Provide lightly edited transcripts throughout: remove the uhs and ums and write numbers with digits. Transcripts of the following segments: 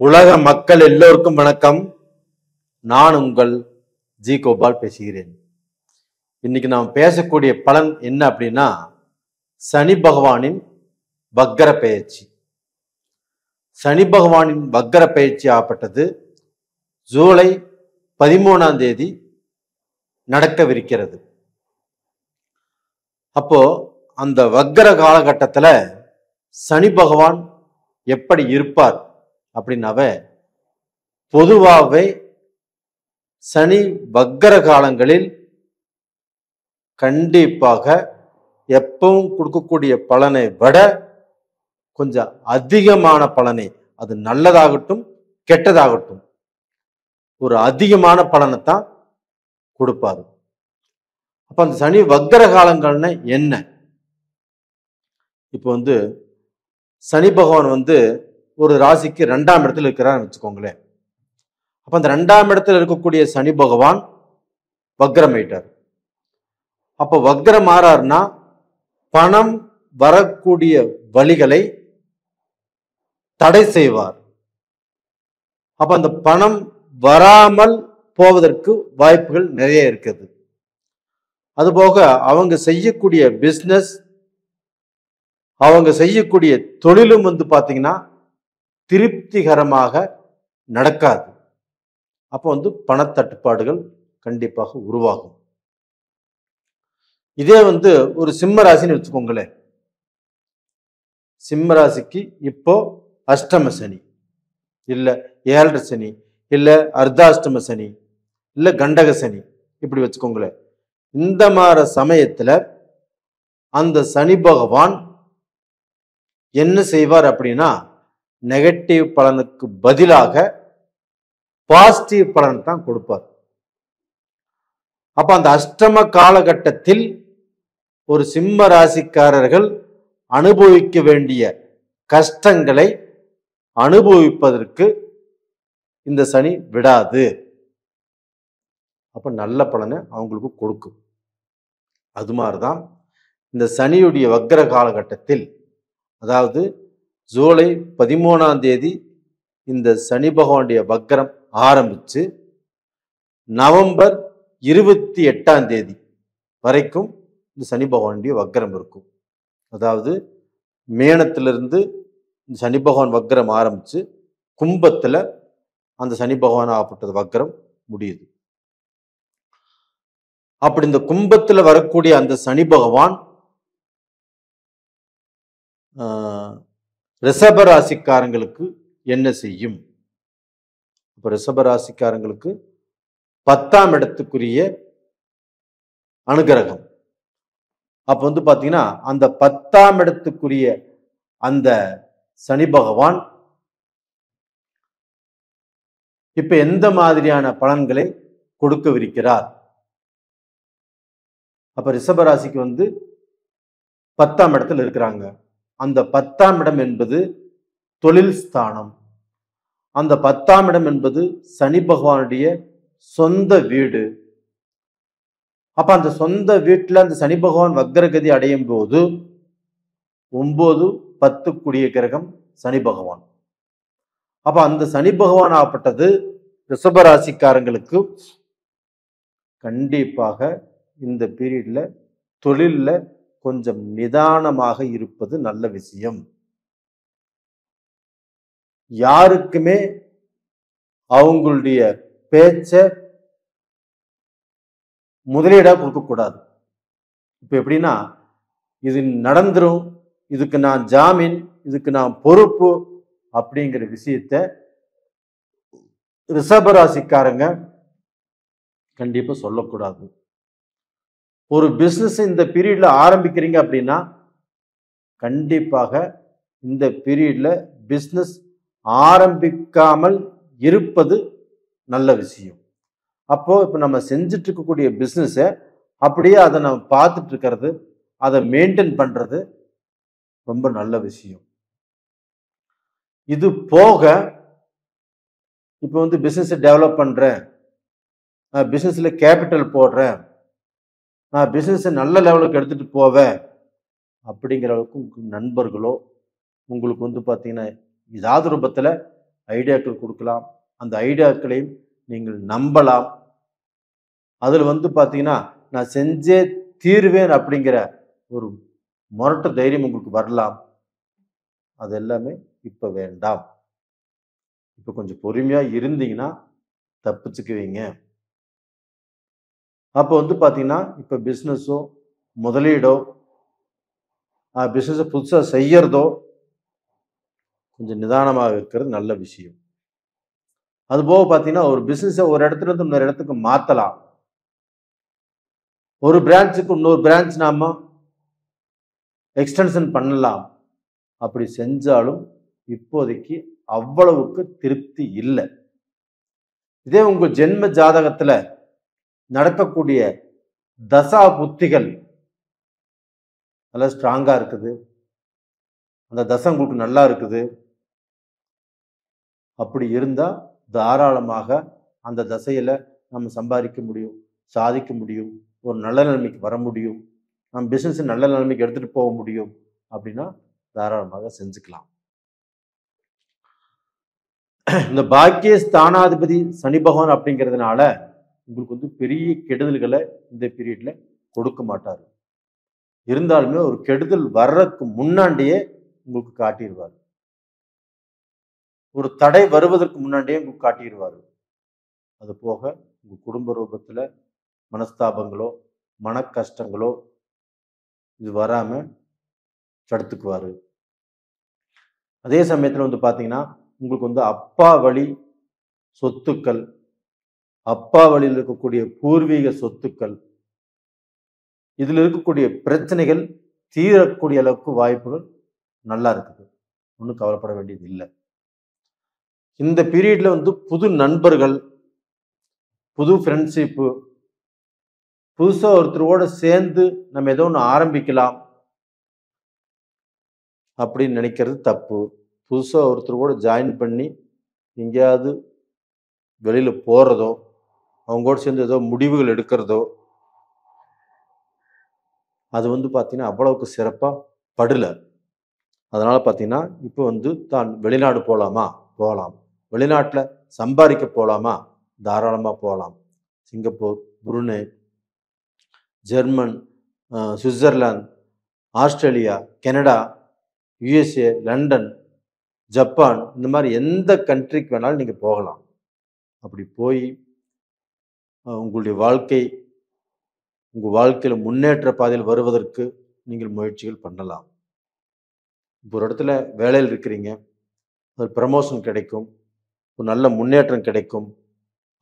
உலக மக்கள் எல்லோருக்கும் வணக்கம். நான் உங்கள் ஜி கோபால் பேசுகிறேன். இன்னைக்கு நாம் பேசக்கூடிய பலன் என்ன அப்படின்னா, சனி பகவானின் வக்கர பெயர்ச்சி. சனி பகவானின் வக்கர பெயர்ச்சி ஆகப்பட்டது ஜூலை 13ஆம் தேதி நடக்கவிருக்கிறது. அப்போ அந்த வக்கர காலகட்டத்துல சனி பகவான் எப்படி இருப்பார் அப்படின்னாவ, பொதுவாகவே சனி வக்கர காலங்களில் கண்டிப்பாக எப்பவும் கொடுக்கக்கூடிய பலனை விட கொஞ்சம் அதிகமான பலனை, அது நல்லதாகட்டும் கெட்டதாகட்டும், ஒரு அதிகமான பலனை தான் கொடுப்பாரு. அப்ப அந்த சனி வக்கர காலங்கள்னா என்ன? இப்போ சனி பகவான் ஒரு ராசிக்கு 2ஆம் இடத்துல இருக்கிறான்னு வச்சுக்கோங்களேன். அப்ப அந்த 2ஆம் இடத்துல இருக்கக்கூடிய சனி பகவான் வக்கரமாயிட்டார். அப்ப வக்கரம் மாறாருன்னா பணம் வரக்கூடிய வழிகளை தடை செய்வார். அப்ப அந்த பணம் வராமல் போவதற்கு வாய்ப்புகள் நிறைய இருக்குது. அதுபோக அவங்க செய்யக்கூடிய பிசினஸ், அவங்க செய்யக்கூடிய தொழிலும் பாத்தீங்கன்னா திருப்திகரமாக நடக்காது. அப்போ பணத்தட்டுப்பாடுகள் கண்டிப்பாக உருவாகும். இதே ஒரு சிம்ம ராசின்னு வச்சுக்கோங்களேன். சிம்ம ராசிக்கு இப்போ அஷ்டம சனி, இல்ல 7.5 சனி, இல்ல அர்த்தாஷ்டம சனி, இல்ல கண்டக சனி, இப்படி வச்சுக்கோங்களேன். இந்த மாதிரி சமயத்துல அந்த சனி பகவான் என்ன செய்வார் அப்படின்னா, நெகட்டிவ் பலனுக்கு பதிலாக பாசிட்டிவ் பலன் தான் கொடுப்பார். அப்ப அந்த அஷ்டம காலகட்டத்தில் ஒரு சிம்ம ராசிக்காரர்கள் அனுபவிக்க வேண்டிய கஷ்டங்களை அனுபவிப்பதற்கு இந்த சனி விடாது. அப்ப நல்ல பலனை அவங்களுக்கு கொடுக்கும். அது மாதிரிதான் இந்த சனியுடைய வக்கர காலகட்டத்தில், அதாவது ஜூலை 13ஆம் தேதி இந்த சனி பகவானுடைய வக்கரம் ஆரம்பிச்சு நவம்பர் 28ஆம் தேதி வரைக்கும் இந்த சனி பகவானுடைய வக்கரம் இருக்கும். அதாவது மேனத்திலிருந்து இந்த சனி பகவான் வக்கரம் ஆரம்பிச்சு கும்பத்துல அந்த சனி பகவான் ஆகப்பட்டது வக்கரம் முடியுது. அப்படி இந்த கும்பத்துல வரக்கூடிய அந்த சனி பகவான் ரிஷபராசிக்காரங்களுக்கு என்ன செய்யும்? இப்ப ரிஷபராசிக்காரங்களுக்கு 10ஆம் இடத்துக்குரிய அனுகிரகம். அப்ப பாத்தீங்கன்னா அந்த 10ஆம் இடத்துக்குரிய அந்த சனி பகவான் இப்ப எந்த மாதிரியான பலன்களை கொடுக்கவிருக்கிறார்? அப்ப ரிஷபராசிக்கு 10ஆம் இடத்துல இருக்கிறாங்க. அந்த 10ஆம் இடம் என்பது தொழில் ஸ்தானம். அந்த 10ஆம் இடம் என்பது சனி பகவானுடைய சொந்த வீடு. அப்ப அந்த சொந்த வீட்டுல அந்த சனி பகவான் வக்ரகதி அடையும் போது 9, 10 கூடிய கிரகம் சனி பகவான். அப்ப அந்த சனி பகவான் ஆகப்பட்டது ரிஷபராசிக்காரங்களுக்கு கண்டிப்பாக இந்த பீரியட்ல தொழில்ல கொஞ்சம் நிதானமாக இருப்பது நல்ல விஷயம். யாருக்குமே அவங்களுடைய பேச்ச முதலீடா கொடுக்கக்கூடாது. இப்ப எப்படின்னா, இது நடந்துரும், இதுக்கு நான் ஜாமீன், இதுக்கு நான் பொறுப்பு அப்படிங்கிற விஷயத்த ரிஷபராசிக்காரங்க கண்டிப்பா சொல்லக்கூடாது. ஒரு பிசினஸ் இந்த பீரியட்ல ஆரம்பிக்கிறீங்க அப்படின்னா கண்டிப்பாக இந்த பீரியட்ல பிசினஸ் ஆரம்பிக்காமல் இருப்பது நல்ல விஷயம். அப்போ இப்ப நம்ம செஞ்சுட்டு இருக்கக்கூடிய பிசினஸ அப்படியே அதை நம்ம பார்த்துட்டு இருக்கிறது, அதை மெயின்டைன் பண்றது ரொம்ப நல்ல விஷயம். இது போக இப்ப பிசினஸ் டெவலப் பண்றேன், பிசினஸ்ல கேபிட்டல் போடுறேன், நான் பிசினஸ் நல்ல லெவலுக்கு எடுத்துட்டு போவேன் அப்படிங்கிற அளவுக்கு நண்பர்களோ உங்களுக்கு பாத்தீங்கன்னா ஏதாவது ரூபத்துல ஐடியாக்கள் கொடுக்கலாம். அந்த ஐடியாக்களையும் நீங்கள் நம்பலாம். அதில் பார்த்தீங்கன்னா நான் செஞ்சே தீர்வேன் அப்படிங்கிற ஒரு முரட்டு தைரியம் உங்களுக்கு வரலாம். அது எல்லாமே இப்போ வேண்டாம். இப்போ கொஞ்சம் பொறுமையாக இருந்தீங்கன்னா தப்பிச்சுக்குவீங்க. அப்போ பார்த்தீங்கன்னா இப்போ பிஸ்னஸோ முதலீடோ பிஸ்னஸை புதுசாக செய்யறதோ கொஞ்சம் நிதானமாக இருக்கிறது நல்ல விஷயம். அதுபோக பார்த்தீங்கன்னா ஒரு பிஸ்னஸை ஒரு இடத்துல இருந்து இன்னொரு இடத்துக்கு மாற்றலாம். ஒரு பிரான்ச்சுக்கு இன்னொரு பிரான்ச் நாம எக்ஸ்டென்ஷன் பண்ணலாம். அப்படி செஞ்சாலும் இப்போதைக்கு அவ்வளவுக்கு திருப்தி இல்லை. இதே உங்க ஜென்ம ஜாதகத்துல நடக்கக்கூடிய தசா புத்திகள் நல்லா ஸ்ட்ராங்கா இருக்குது, அந்த தசை உங்களுக்கு நல்லா இருக்குது, அப்படி இருந்தா தாராளமாக அந்த தசையில நம்ம சம்பாதிக்க முடியும், சாதிக்க முடியும், ஒரு நல்ல நிலைமைக்கு வர முடியும், நம்ம பிசினஸ் நல்ல நிலைமைக்கு எடுத்துட்டு போக முடியும். அப்படின்னா தாராளமாக செஞ்சுக்கலாம். இந்த பாக்கிய ஸ்தானாதிபதி சனி பகவான் அப்படிங்கிறதுனால உங்களுக்கு பெரிய கெடுதல்களை இந்த பீரியட்ல கொடுக்க மாட்டாரு. இருந்தாலுமே ஒரு கெடுதல் வர்றதுக்கு முன்னாடியே உங்களுக்கு காட்டிடுவார். ஒரு தடை வருவதற்கு முன்னாடியே உங்களுக்கு காட்டிடுவார். அது போக உங்க குடும்ப ரூபத்துல மனஸ்தாபங்களோ மன கஷ்டங்களோ இது வராம தடுத்துக்குவாரு. அதே சமயத்துல பாத்தீங்கன்னா உங்களுக்கு அப்பா வழி சொத்துக்கள், அப்பா வழியில் இருக்கக்கூடிய பூர்வீக சொத்துக்கள், இதுல இருக்கக்கூடிய பிரச்சனைகள் தீரக்கூடிய அளவுக்கு வாய்ப்புகள் நல்லா இருக்குது. ஒன்றும் கவலைப்பட வேண்டியது இல்லை. இந்த பீரியட்ல புது நண்பர்கள், புது ஃப்ரெண்ட்ஷிப்பு, புதுசா ஒருத்தரோட சேர்ந்து நம்ம ஏதோ ஒன்று ஆரம்பிக்கலாம் அப்படின்னு நினைக்கிறது தப்பு. புதுசா ஒருத்தரோட ஜாயின் பண்ணி எங்கேயாவது வெளியில போறதோ, அவங்களோட சேர்ந்து ஏதோ முடிவுகள் எடுக்கிறதோ அது பார்த்தீங்கன்னா அவ்வளவுக்கு சிறப்பா படல. அதனால பார்த்தீங்கன்னா இப்போ தான் வெளிநாடு போகலாமா, போகலாம். வெளிநாட்டில் சம்பாதிக்க போகலாமா, தாராளமாக போகலாம். Singapore, Brunei, German, Switzerland, Australia, Canada, USA, London, Japan, இந்த மாதிரி எந்த கண்ட்ரிக்கு வேணாலும் நீங்கள் போகலாம். அப்படி போய் உங்களுடைய உங்கள் வாழ்க்கையில் முன்னேற்ற பாதையில் வருவதற்கு நீங்கள் முயற்சிகள் பண்ணலாம். இப்போ ஒரு இடத்துல வேலையில் இருக்கிறீங்க, ஒரு ப்ரமோஷன் கிடைக்கும், ஒரு நல்ல முன்னேற்றம் கிடைக்கும்.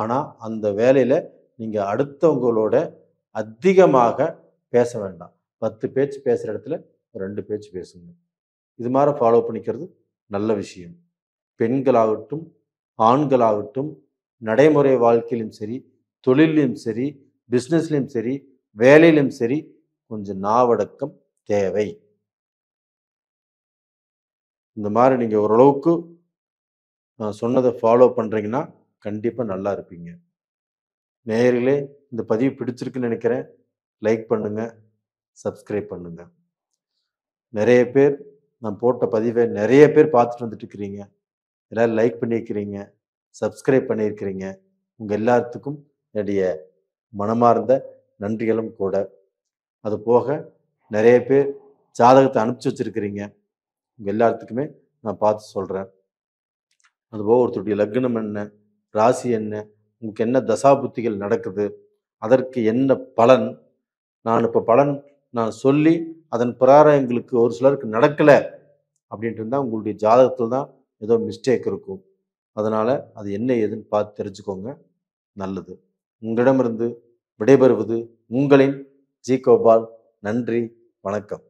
ஆனால் அந்த வேலையில் நீங்கள் அடுத்தவங்களோட அதிகமாக பேச வேண்டாம். 10 பேச்சு பேசுகிற இடத்துல 2 பேச்சு பேசுங்க. இது மாதிரி ஃபாலோ பண்ணிக்கிறது நல்ல விஷயம். பெண்களாகட்டும் ஆண்களாகட்டும் நடைமுறை வாழ்க்கையிலும் சரி, தொழிலையும் சரி, பிஸ்னஸ்லையும் சரி, வேலையிலும் சரி கொஞ்சம் நாவடக்கம் தேவை. இந்த மாதிரி நீங்கள் ஓரளவுக்கு நான் சொன்னதை ஃபாலோ பண்ணுறீங்கன்னா கண்டிப்பாக நல்லா இருப்பீங்க. நேயர்களே, இந்த பதிவு பிடிச்சிருக்குன்னு நினைக்கிறேன். லைக் பண்ணுங்கள், சப்ஸ்கிரைப் பண்ணுங்கள். நிறைய பேர் நான் போட்ட பதிவை நிறைய பேர் பார்த்துட்டு வந்துட்டு இருக்கிறீங்க. எல்லோரும் லைக் பண்ணியிருக்கிறீங்க, சப்ஸ்கிரைப் பண்ணியிருக்கிறீங்க. உங்கள் எல்லாத்துக்கும் என்னுடைய மனமார்ந்த நன்றிகளும் கூட. அது போக நிறைய பேர் ஜாதகத்தை அனுப்பிச்சி வச்சுருக்கிறீங்க. உங்கள் எல்லாத்துக்குமே நான் பார்த்து சொல்கிறேன். அதுபோக ஒருத்தருடைய லக்னம் என்ன, ராசி என்ன, உங்களுக்கு என்ன தசாபுத்திகள் நடக்குது, அதற்கு என்ன பலன், நான் இப்போ பலன் நான் சொல்லி அதன் பிரகாரம் எங்களுக்கு ஒரு சிலருக்கு நடக்கலை அப்படின்ட்டு இருந்தால் உங்களுடைய ஜாதகத்தில் தான் ஏதோ மிஸ்டேக் இருக்கும். அதனால் அது என்ன ஏதுன்னு பார்த்து தெரிஞ்சுக்கோங்க. நல்லது. உங்களிடமிருந்து விடைபெறுவது உங்களின் ஜி கோபால். நன்றி, வணக்கம்.